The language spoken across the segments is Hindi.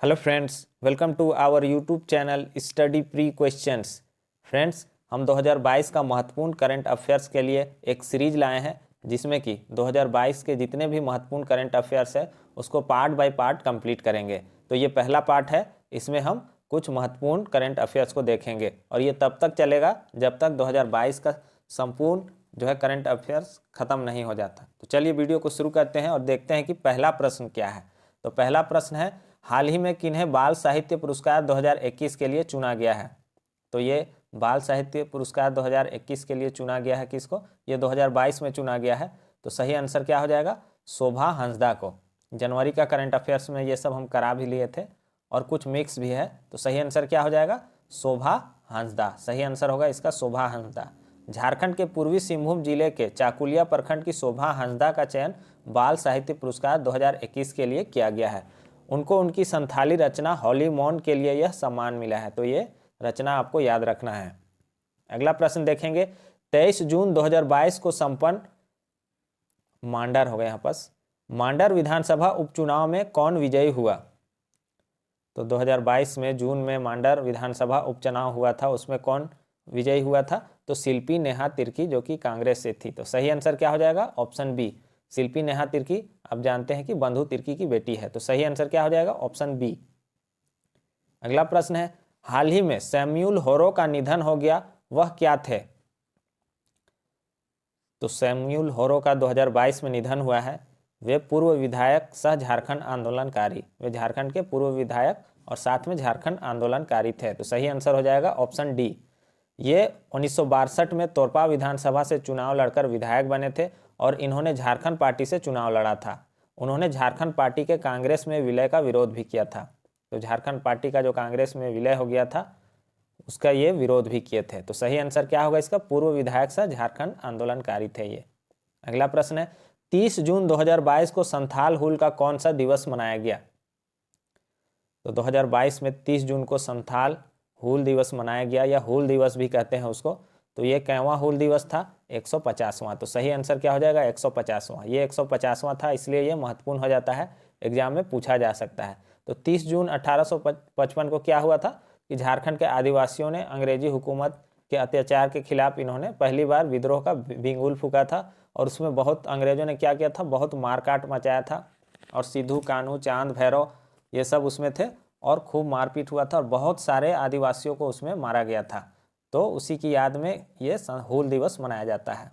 Hello friends, welcome to our YouTube channel study pre questions. Friends, हम 2022 का महत्वपूर्ण करंट अफेयर्स के लिए एक सीरीज लाए हैं जिसमें कि 2022 के जितने भी महत्वपूर्ण करंट अफेयर्स है उसको पार्ट बाय पार्ट कंप्लीट करेंगे। तो ये पहला पार्ट है, इसमें हम कुछ महत्वपूर्ण करंट अफेयर्स को देखेंगे और ये तब तक चलेगा जब तक 2022 का संपूर्ण जो है करंट अफेयर्स ख़त्म नहीं हो जाता। तो चलिए वीडियो को शुरू करते हैं और देखते हैं कि पहला प्रश्न क्या है। तो पहला प्रश्न है, हाल ही में किन्हें बाल साहित्य पुरस्कार 2021 के लिए चुना गया है। तो ये बाल साहित्य पुरस्कार 2021 के लिए चुना गया है किसको, ये 2022 में चुना गया है। तो सही आंसर क्या हो जाएगा, शोभा हंसदा को। जनवरी का करंट अफेयर्स में ये सब हम करा भी लिए थे और कुछ मिक्स भी है। तो सही आंसर क्या हो जाएगा, शोभा हंसदा। सही आंसर होगा इसका शोभा हंसदा। झारखंड के पूर्वी सिंहभूम जिले के चाकुलिया प्रखंड की शोभा हंसदा का चयन बाल साहित्य पुरस्कार 2021 के लिए किया गया है। उनको उनकी संथाली रचना हॉली मॉन के लिए यह सम्मान मिला है। तो ये रचना आपको याद रखना है। अगला प्रश्न देखेंगे, 23 जून 2022 को संपन्न मांडर हो गया यहाँ पास, मांडर विधानसभा उपचुनाव में कौन विजयी हुआ। तो 2022 में जून में मांडर विधानसभा उपचुनाव हुआ था, उसमें कौन विजयी हुआ था, तो शिल्पी नेहा तिर्की जो कि कांग्रेस से थी। तो सही आंसर क्या हो जाएगा, ऑप्शन बी। शिल्पी नेहा तिर्की आप जानते हैं कि बंधु तिर्की की बेटी है। तो सही आंसर क्या हो जाएगा, ऑप्शन बी। अगला प्रश्न है, हाल ही में सैम्यूल होरो का निधन हो गया, वह क्या थे। तो सैम्यूल होरो का 2022 में निधन हुआ है। वे पूर्व विधायक सह झारखंड आंदोलनकारी, वे झारखंड के पूर्व विधायक और साथ में झारखंड आंदोलनकारी थे। तो सही आंसर हो जाएगा ऑप्शन डी। ये 1962 में तोरपा विधानसभा से चुनाव लड़कर विधायक बने थे और इन्होंने झारखंड पार्टी से चुनाव लड़ा था। उन्होंने झारखंड पार्टी के कांग्रेस में विलय का विरोध भी किया था। तो झारखंड पार्टी का जो कांग्रेस में विलय हो गया था उसका ये विरोध भी किए थे। तो सही आंसर क्या होगा इसका, पूर्व विधायक सह झारखंड आंदोलनकारी थे ये। अगला प्रश्न है, 30 जून 2022 को संथाल हुल का कौन सा दिवस मनाया गया। तो 2022 में 30 जून को संथाल हुल दिवस मनाया गया, या हुल दिवस भी कहते हैं उसको। तो ये कैवां हुल दिवस था, 150वां। तो सही आंसर क्या हो जाएगा, 150वां। ये 150वां था, इसलिए ये महत्वपूर्ण हो जाता है, एग्जाम में पूछा जा सकता है। तो 30 जून 1855 को क्या हुआ था कि झारखंड के आदिवासियों ने अंग्रेजी हुकूमत के अत्याचार के खिलाफ इन्होंने पहली बार विद्रोह का बिगुल फूका था। और उसमें बहुत अंग्रेजों ने क्या किया था, बहुत मारकाट मचाया था और सिद्धू कान्हू चांद भैरव ये सब उसमें थे और खूब मारपीट हुआ था और बहुत सारे आदिवासियों को उसमें मारा गया था। तो उसी की याद में ये हुल दिवस मनाया जाता है।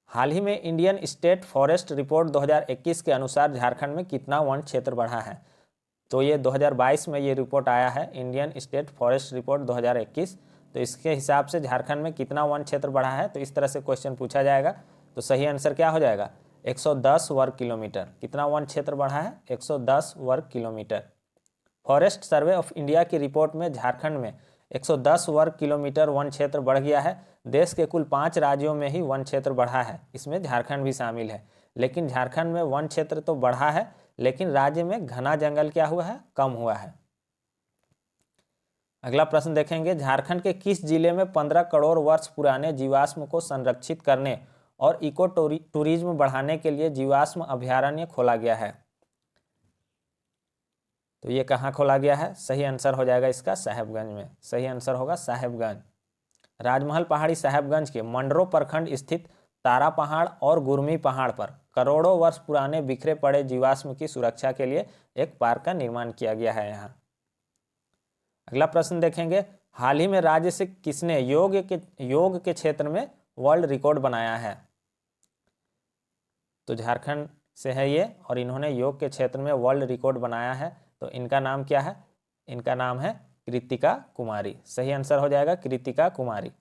हाल ही में इंडियन स्टेट फॉरेस्ट रिपोर्ट 2021 के अनुसार झारखंड में कितना वन क्षेत्र बढ़ा है। तो ये 2022 में ये रिपोर्ट आया है, इंडियन स्टेट फॉरेस्ट रिपोर्ट 2021। तो इसके हिसाब से झारखंड में कितना वन क्षेत्र बढ़ा है, तो इस तरह से क्वेश्चन पूछा जाएगा। तो सही आंसर क्या हो जाएगा, 110 वर्ग किलोमीटर। कितना वन क्षेत्र बढ़ा है, 110 वर्ग kilometre. Forest survey of India की रिपोर्ट में झारखंड में 110 वर्ग किलोमीटर वन क्षेत्र बढ़ गया है। देश के कुल 5 राज्यों में ही वन क्षेत्र बढ़ा है, इसमें झारखंड भी शामिल है। लेकिन झारखंड में वन क्षेत्र तो बढ़ा है, लेकिन राज्य में घना जंगल क्या हुआ है, कम हुआ है। अगला प्रश्न देखेंगे, झारखंड के किस जिले में 15 करोड़ वर्ष पुराने जीवाश्म को संरक्षित करने और इको टूरिज्म बढ़ाने के लिए जीवाश्म अभयारण्य खोला गया है। तो ये कहाँ खोला गया है, सही आंसर हो जाएगा इसका साहेबगंज में। सही आंसर होगा साहेबगंज। राजमहल पहाड़ी साहेबगंज के मंडरो प्रखंड स्थित तारा पहाड़ और गुरमी पहाड़ पर करोड़ों वर्ष पुराने बिखरे पड़े जीवाश्म की सुरक्षा के लिए एक पार्क का निर्माण किया गया है यहाँ। अगला प्रश्न देखेंगे, हाल ही में राज्य से किसने योग के क्षेत्र में वर्ल्ड रिकॉर्ड बनाया है। तो झारखंड से है ये और इन्होंने योग के क्षेत्र में वर्ल्ड रिकॉर्ड बनाया है। तो इनका नाम क्या है, इनका नाम है कृतिका कुमारी। सही आंसर हो जाएगा कृतिका कुमारी।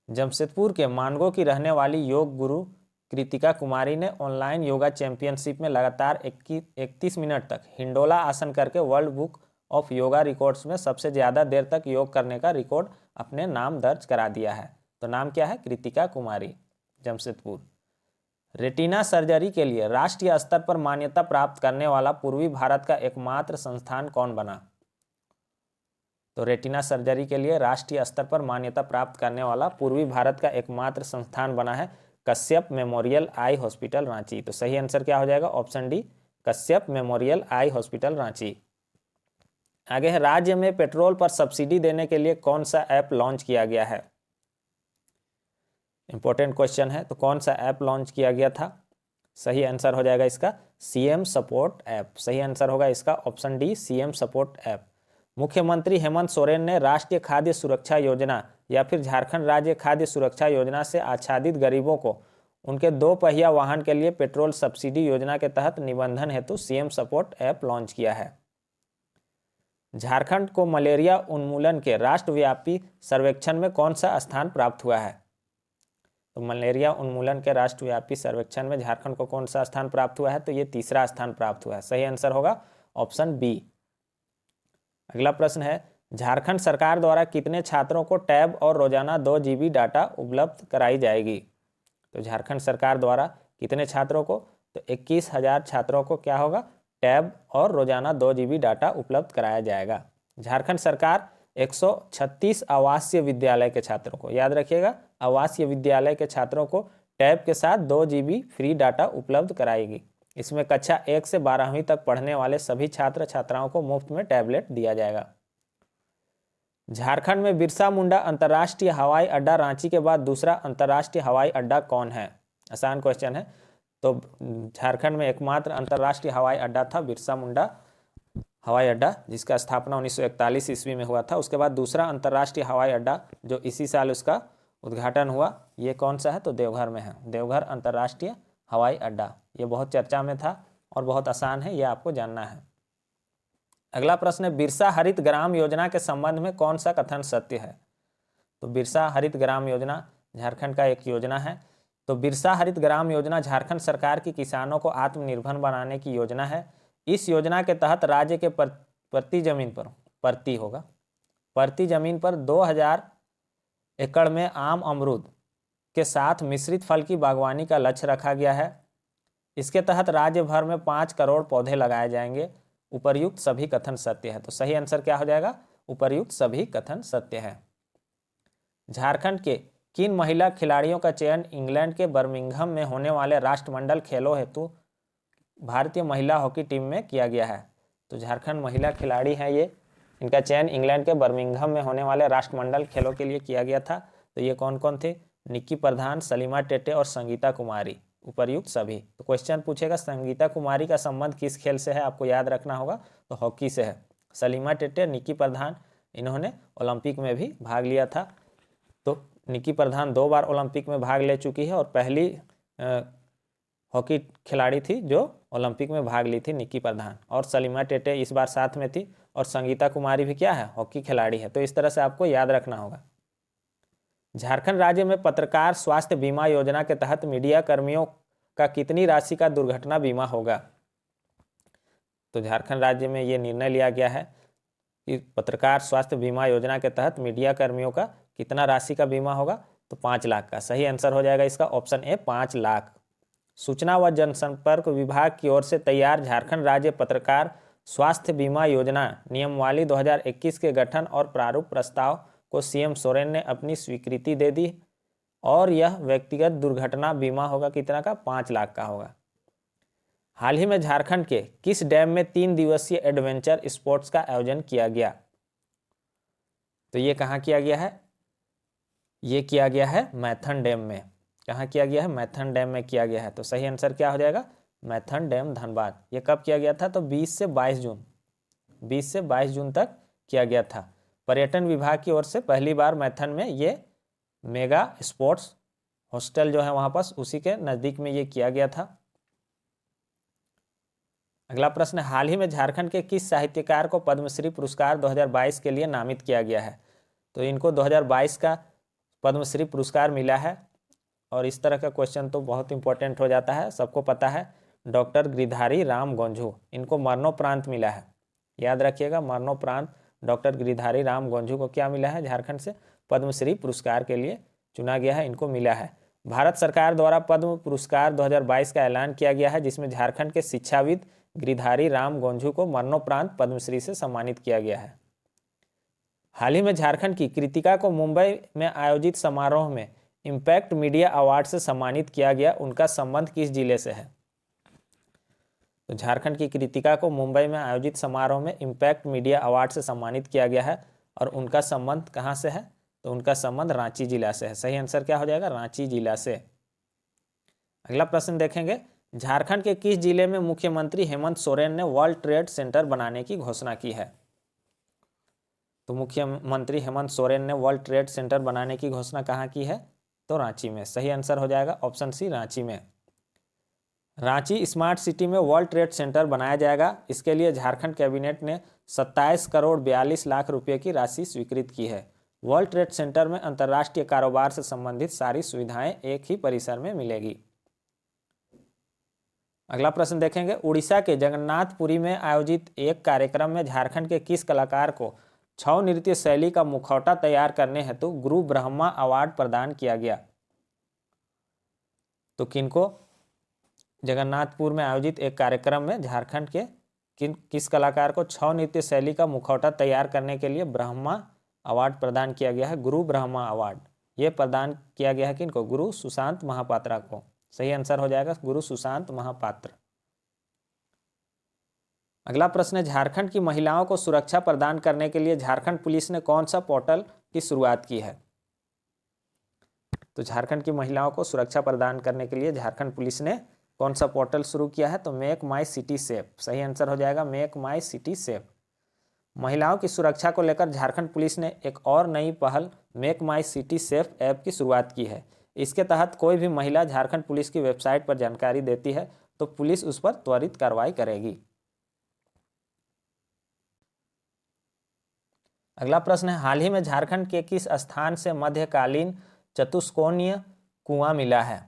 जमशेदपुर के मानगो की रहने वाली योग गुरु कृतिका कुमारी ने ऑनलाइन योगा चैंपियनशिप में लगातार 31 मिनट तक हिंडोला आसन करके world book of yoga records में सबसे ज़्यादा देर तक योग करने का रिकॉर्ड अपने नाम दर्ज करा दिया है। तो नाम क्या है, कृतिका कुमारी, जमशेदपुर। रेटिना सर्जरी के लिए राष्ट्रीय स्तर पर मान्यता प्राप्त करने वाला पूर्वी भारत का एकमात्र संस्थान कौन बना। तो रेटिना सर्जरी के लिए राष्ट्रीय स्तर पर मान्यता प्राप्त करने वाला पूर्वी भारत का एकमात्र संस्थान बना है Kashyap memorial eye hospital Ranchi. तो सही आंसर क्या हो जाएगा, option D, Kashyap memorial eye hospital Ranchi. आगे है, राज्य में पेट्रोल पर सब्सिडी देने के लिए कौन सा ऐप लॉन्च किया गया है? इंपॉर्टेंट क्वेश्चन है, तो कौन सा ऐप लॉन्च किया गया था? सही आंसर हो जाएगा इसका सीएम सपोर्ट ऐप। सही आंसर होगा इसका option D, CM support app. मुख्यमंत्री हेमंत सोरेन ने राष्ट्रीय खाद्य सुरक्षा योजना या फिर झारखंड राज्य खाद्य सुरक्षा योजना से आच्छादित गरीबों को उनके 2 पहिया वाहन के लिए पेट्रोल सब्सिडी योजना के तहत निबंधन हेतु सीएम सपोर्ट ऐप लॉन्च किया है। झारखंड को मलेरिया उन्मूलन के राष्ट्रव्यापी सर्वेक्षण में कौन सा स्थान प्राप्त हुआ है? तो मलेरिया उन्मूलन के राष्ट्रव्यापी सर्वेक्षण में झारखंड को कौन सा स्थान प्राप्त हुआ है? तो ये तीसरा स्थान प्राप्त हुआ है। सही आंसर होगा ऑप्शन बी। अगला प्रश्न है, झारखंड सरकार द्वारा कितने छात्रों को टैब और रोजाना 2 GB डाटा उपलब्ध कराई जाएगी? तो झारखंड सरकार द्वारा कितने छात्रों को? तो 21,000 छात्रों को क्या होगा? टैब और रोजाना 2 GB डाटा उपलब्ध कराया जाएगा। झारखंड सरकार 136 आवासीय विद्यालय के छात्रों को, याद रखिएगा, आवासीय विद्यालय के छात्रों को टैब के साथ 2 GB फ्री डाटा उपलब्ध कराएगी। इसमें कक्षा 1 से 12वीं तक पढ़ने वाले सभी छात्र छात्राओं को मुफ्त में टैबलेट दिया जाएगा। झारखंड में बिरसा मुंडा अंतर्राष्ट्रीय हवाई अड्डा रांची के बाद दूसरा अंतर्राष्ट्रीय हवाई अड्डा कौन है? आसान क्वेश्चन है। तो झारखंड में एकमात्र अंतर्राष्ट्रीय हवाई अड्डा था बिरसा मुंडा हवाई अड्डा, जिसका स्थापना 1941 ईस्वी में हुआ था। उसके बाद दूसरा अंतर्राष्ट्रीय हवाई अड्डा जो इसी साल उसका उद्घाटन हुआ, ये कौन सा है? तो देवघर में है, देवघर अंतर्राष्ट्रीय हवाई अड्डा। ये बहुत चर्चा में था और बहुत आसान है, ये आपको जानना है। अगला प्रश्न है, बिरसा हरित ग्राम योजना के संबंध में कौन सा कथन सत्य है? तो बिरसा हरित ग्राम योजना झारखंड का एक योजना है। तो बिरसा हरित ग्राम योजना झारखंड सरकार की किसानों को आत्मनिर्भर बनाने की योजना है। इस योजना के तहत राज्य के प्रति जमीन पर प्रति जमीन पर 2000 एकड़ में आम अमरूद के साथ मिश्रित फल की बागवानी का लक्ष्य रखा गया है। इसके तहत राज्य भर में 5 करोड़ पौधे लगाए जाएंगे। उपर्युक्त सभी कथन सत्य है। तो सही आंसर क्या हो जाएगा? उपर्युक्त सभी कथन सत्य है। झारखंड के किन महिला खिलाड़ियों का चयन इंग्लैंड के बर्मिंघम में होने वाले राष्ट्रमंडल खेलों हेतु भारतीय महिला हॉकी टीम में किया गया है? तो झारखंड महिला खिलाड़ी हैं ये, इनका चयन इंग्लैंड के बर्मिंघम में होने वाले राष्ट्रमंडल खेलों के लिए किया गया था। तो ये कौन कौन थे? निक्की प्रधान, सलीमा टेटे और संगीता कुमारी। उपर्युक्त सभी। तो क्वेश्चन पूछेगा संगीता कुमारी का संबंध किस खेल से है? आपको याद रखना होगा, तो हॉकी से है। सलीमा टेटे, निक्की प्रधान, इन्होंने ओलंपिक में भी भाग लिया था। तो निक्की प्रधान 2 बार ओलंपिक में भाग ले चुकी है और पहली हॉकी खिलाड़ी थी जो ओलंपिक में भाग ली थी, निक्की प्रधान। और सलीमा टेटे इस बार साथ में थी और संगीता कुमारी भी क्या है? हॉकी खिलाड़ी है। तो इस तरह से आपको याद रखना होगा। झारखंड राज्य में पत्रकार स्वास्थ्य बीमा योजना के तहत मीडिया कर्मियों का कितनी राशि का दुर्घटना बीमा होगा? तो झारखंड राज्य में ये निर्णय लिया गया है कि पत्रकार स्वास्थ्य बीमा योजना के तहत मीडिया कर्मियों का कितना राशि का बीमा होगा? तो 5 लाख का। सही आंसर हो जाएगा इसका ऑप्शन ए, 5 लाख। सूचना व जनसंपर्क विभाग की ओर से तैयार झारखंड राज्य पत्रकार स्वास्थ्य बीमा योजना नियमावली 2021 के गठन और प्रारूप प्रस्ताव को सीएम सोरेन ने अपनी स्वीकृति दे दी और यह व्यक्तिगत दुर्घटना बीमा होगा कितना का? 5 लाख का होगा। हाल ही में झारखंड के किस डैम में 3 दिवसीय एडवेंचर स्पोर्ट्स का आयोजन किया गया? तो ये कहाँ किया गया है? ये किया गया है मैथन डैम में। कहाँ किया गया है? मैथन डैम में किया गया है। तो सही आंसर क्या हो जाएगा? मैथन डैम धनबाद। ये कब किया गया था? तो 20 से 22 जून तक किया गया था। पर्यटन विभाग की ओर से पहली बार मैथन में ये मेगा स्पोर्ट्स हॉस्टल जो है वहाँ पास उसी के नज़दीक में ये किया गया था। अगला प्रश्न, हाल ही में झारखंड के किस साहित्यकार को पद्मश्री पुरस्कार 2022 के लिए नामित किया गया है? तो इनको 2022 का पद्मश्री पुरस्कार मिला है और इस तरह का क्वेश्चन तो बहुत इंपॉर्टेंट हो जाता है, सबको पता है। डॉक्टर गिरधारी राम गोंझू, इनको मरणोपरांत मिला है। याद रखिएगा, मरणोपरांत डॉक्टर गिरधारी राम गोंझू को क्या मिला है? झारखंड से पद्मश्री पुरस्कार के लिए चुना गया है, इनको मिला है। भारत सरकार द्वारा पद्म पुरस्कार 2022 का ऐलान किया गया है, जिसमें झारखंड के शिक्षाविद गिरधारी राम गोंझू को मरणोपरांत पद्मश्री से सम्मानित किया गया है। हाल ही में झारखंड की कृतिका को मुंबई में आयोजित समारोह में इम्पैक्ट मीडिया अवार्ड से सम्मानित किया गया, उनका संबंध किस जिले से है? तो झारखंड की कृतिका को मुंबई में आयोजित समारोह में इम्पैक्ट मीडिया अवार्ड से सम्मानित किया गया है और उनका संबंध कहाँ से है? तो उनका संबंध रांची जिला से है। सही आंसर क्या हो जाएगा? रांची जिला से। अगला प्रश्न देखेंगे, झारखंड के किस जिले में मुख्यमंत्री हेमंत सोरेन ने वर्ल्ड ट्रेड सेंटर बनाने की घोषणा की है? तो मुख्यमंत्री हेमंत सोरेन ने वर्ल्ड ट्रेड सेंटर बनाने की घोषणा कहाँ की है? तो रांची में। सही आंसर हो जाएगा ऑप्शन सी, रांची में। रांची स्मार्ट सिटी में वर्ल्ड ट्रेड सेंटर बनाया जाएगा। इसके लिए झारखंड कैबिनेट ने 27 करोड़ 42 लाख रुपए की राशि स्वीकृत की है। वर्ल्ड ट्रेड सेंटर में अंतर्राष्ट्रीय कारोबार से संबंधित सारी सुविधाएं एक ही परिसर में मिलेगी। अगला प्रश्न देखेंगे, उड़ीसा के जगन्नाथपुरी में आयोजित एक कार्यक्रम में झारखंड के किस कलाकार को छऊ नृत्य शैली का मुखौटा तैयार करने हेतु गुरु ब्रह्मा अवार्ड प्रदान किया गया? तो किनको? जगन्नाथपुर में आयोजित एक कार्यक्रम में झारखंड के किस कलाकार को छऊ नृत्य शैली का मुखौटा तैयार करने के लिए ब्रह्मा अवार्ड प्रदान किया गया है? गुरु ब्रह्मा अवार्ड ये प्रदान किया गया है किनको? गुरु सुशांत महापात्रा को। सही आंसर हो जाएगा गुरु सुशांत महापात्र। अगला प्रश्न है, झारखंड की महिलाओं को सुरक्षा प्रदान करने के लिए झारखंड पुलिस ने कौन सा पोर्टल की शुरुआत की है? तो झारखंड की महिलाओं को सुरक्षा प्रदान करने के लिए झारखंड पुलिस ने कौन सा पोर्टल शुरू किया है? तो मेक माई सिटी सेफ। सही आंसर हो जाएगा मेक माई सिटी सेफ। महिलाओं की सुरक्षा को लेकर झारखंड पुलिस ने एक और नई पहल make my city safe app की शुरुआत की है। इसके तहत कोई भी महिला झारखंड पुलिस की वेबसाइट पर जानकारी देती है तो पुलिस उस पर त्वरित कार्रवाई करेगी। अगला प्रश्न है, हाल ही में झारखंड के किस स्थान से मध्यकालीन चतुष्कोणीय कुआं मिला है?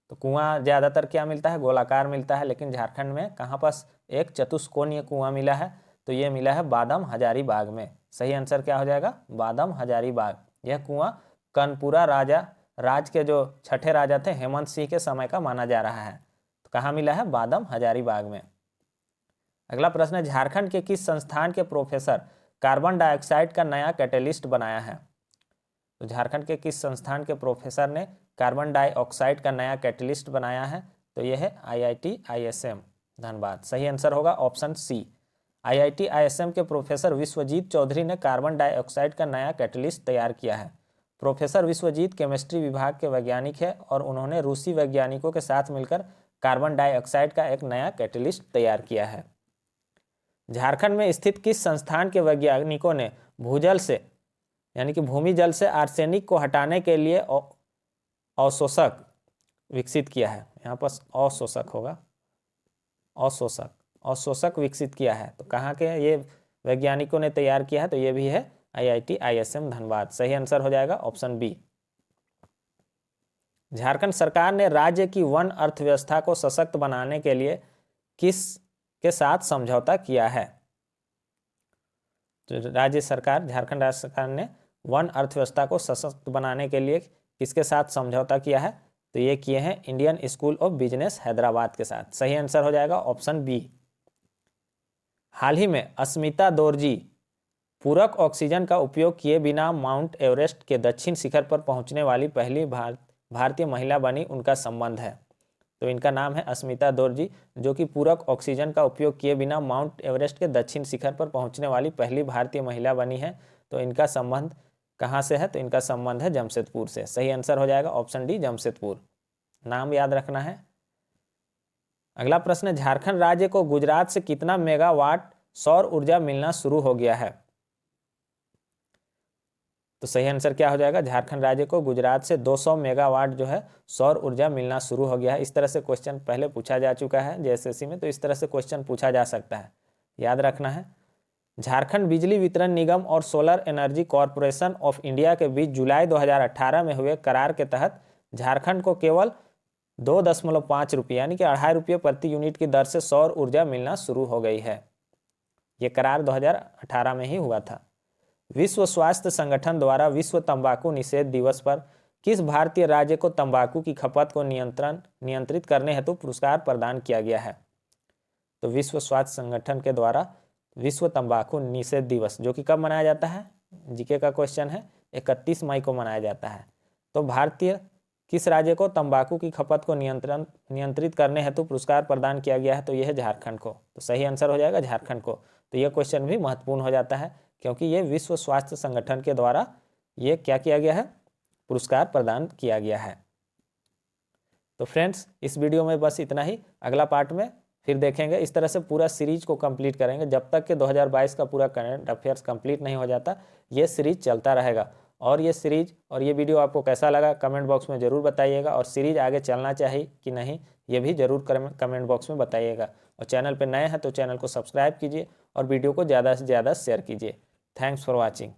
तो कुआं ज्यादातर क्या मिलता है? गोलाकार मिलता है, लेकिन झारखंड में कहाँ पास एक चतुष्कोणीय कुआं मिला है? तो ये मिला है बादम हजारीबाग में। सही आंसर क्या हो जाएगा? बादम हजारीबाग। यह कुआं कनपुरा राज के जो छठे राजा थे हेमंत सिंह के समय का माना जा रहा है। तो कहाँ मिला है? बादम हजारीबाग में। अगला प्रश्न है, झारखंड के किस संस्थान के प्रोफेसर कार्बन डाइऑक्साइड का नया कैटेलिस्ट बनाया है? तो झारखंड के किस संस्थान के प्रोफेसर ने कार्बन डाइऑक्साइड का नया कैटेलिस्ट बनाया है? तो यह है IIT ISM धनबाद। सही आंसर होगा ऑप्शन सी। IIT ISM के प्रोफेसर विश्वजीत चौधरी ने कार्बन डाइऑक्साइड का नया कैटेलिस्ट तैयार किया है। प्रोफेसर विश्वजीत केमिस्ट्री विभाग के वैज्ञानिक है और उन्होंने रूसी वैज्ञानिकों के साथ मिलकर कार्बन डाइऑक्साइड का एक नया कैटेलिस्ट तैयार किया है। झारखंड में स्थित किस संस्थान के वैज्ञानिकों ने भूजल से यानी कि भूमि जल से आर्सेनिक को हटाने के लिए अवशोषक विकसित किया है? यहाँ पर अवशोषक होगा, अवशोषक विकसित किया है। तो कहाँ के ये वैज्ञानिकों ने तैयार किया है? तो ये भी है IIT ISM धनबाद। सही आंसर हो जाएगा ऑप्शन बी। झारखंड सरकार ने राज्य की वन अर्थव्यवस्था को सशक्त बनाने के लिए किस के साथ समझौता किया है? तो झारखंड राज्य सरकार ने वन अर्थव्यवस्था को सशक्त बनाने के लिए किसके साथ समझौता किया है? तो ये किए हैं Indian school of business Hyderabad के साथ। सही आंसर हो जाएगा ऑप्शन बी। हाल ही में अस्मिता दोरजी पूरक ऑक्सीजन का उपयोग किए बिना माउंट एवरेस्ट के दक्षिण शिखर पर पहुंचने वाली पहली भारतीय महिला बनी। उनका संबंध है? तो इनका नाम है अस्मिता दोरजी, जो कि पूरक ऑक्सीजन का उपयोग किए बिना माउंट एवरेस्ट के दक्षिण शिखर पर पहुंचने वाली पहली भारतीय महिला बनी है। तो इनका संबंध कहाँ से है? तो इनका संबंध है जमशेदपुर से। सही आंसर हो जाएगा ऑप्शन डी, जमशेदपुर। नाम याद रखना है। अगला प्रश्न है, झारखंड राज्य को गुजरात से कितना मेगावाट सौर ऊर्जा मिलना शुरू हो गया है? तो सही आंसर क्या हो जाएगा? झारखंड राज्य को गुजरात से 200 मेगावाट जो है सौर ऊर्जा मिलना शुरू हो गया है। इस तरह से क्वेश्चन पहले पूछा जा चुका है JSSC में, तो इस तरह से क्वेश्चन पूछा जा सकता है, याद रखना है। झारखंड बिजली वितरण निगम और solar energy corporation of India के बीच जुलाई 2018 में हुए करार के तहत झारखंड को केवल 2.5 रुपये यानी कि 2.5 रुपये प्रति यूनिट की दर से सौर ऊर्जा मिलना शुरू हो गई है। ये करार 2018 में ही हुआ था। विश्व स्वास्थ्य संगठन द्वारा विश्व तंबाकू निषेध दिवस पर किस भारतीय राज्य को तंबाकू की खपत को नियंत्रित करने हेतु पुरस्कार प्रदान किया गया है? तो विश्व स्वास्थ्य संगठन के द्वारा विश्व तंबाकू निषेध दिवस, जो कि कब मनाया जाता है? जीके का क्वेश्चन है, 31 मई को मनाया जाता है। तो भारतीय किस राज्य को तंबाकू की खपत को नियंत्रित करने हेतु पुरस्कार प्रदान किया गया है? तो यह है झारखंड को। तो सही आंसर हो जाएगा झारखंड को। तो यह क्वेश्चन भी महत्वपूर्ण हो जाता है क्योंकि ये विश्व स्वास्थ्य संगठन के द्वारा ये क्या किया गया है? पुरस्कार प्रदान किया गया है। तो फ्रेंड्स, इस वीडियो में बस इतना ही। अगला पार्ट में फिर देखेंगे। इस तरह से पूरा सीरीज को कंप्लीट करेंगे। जब तक कि 2022 का पूरा करंट अफेयर्स कंप्लीट नहीं हो जाता, ये सीरीज चलता रहेगा। और ये सीरीज और ये वीडियो आपको कैसा लगा कमेंट बॉक्स में ज़रूर बताइएगा। और सीरीज आगे चलना चाहिए कि नहीं, ये भी ज़रूर कमेंट बॉक्स में बताइएगा। और चैनल पर नए हैं तो चैनल को सब्सक्राइब कीजिए और वीडियो को ज़्यादा से ज़्यादा शेयर कीजिए। Thanks for watching.